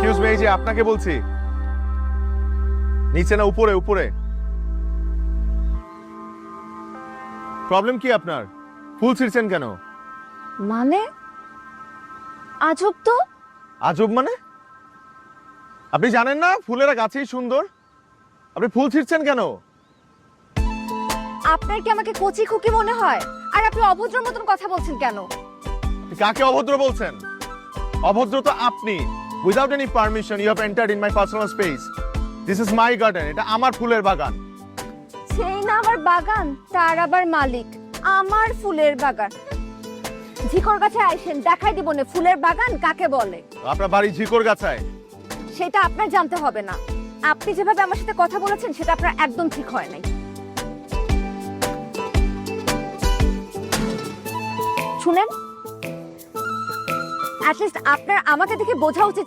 Excuse me, এই যে আপনাকে বলছি, নিচে না উপরে? উপরে। প্রবলেম কি আপনার? ফুল ছিঁড়ছেন কেন? মানে আজব তো। আজব মানে? আপনি জানেন না ফুলেরা গাছেই সুন্দর? আপনি ফুল ছিঁড়ছেন কেন? আপনার কি আমাকে কচি খুকি মনে হয়? আর আপনি অভদ্র মতন কথা বলছেন কেন? আপনি কাকে অভদ্র বলছেন? অভদ্র তো আপনি। Without any permission you have entered in my personal space. This is my garden, এটা আমার ফুলের বাগান। সেই না আমার বাগান, তার আবার মালিক আমার ফুলের বাগান। ঝিকর গাছে আইসেন, দেখাই দিব না ফুলের বাগান কাকে বলে। আপনার বাড়ি ঝিকর গাছায়? সেটা আপনার জানতে হবে না। আপনি যেভাবে আমার সাথে কথা বলেছেন সেটা আপনার একদম ঠিক হয় নাই। শুনেন, অ্যাটলিস্ট আপনার আমাকে দেখে বোঝা উচিত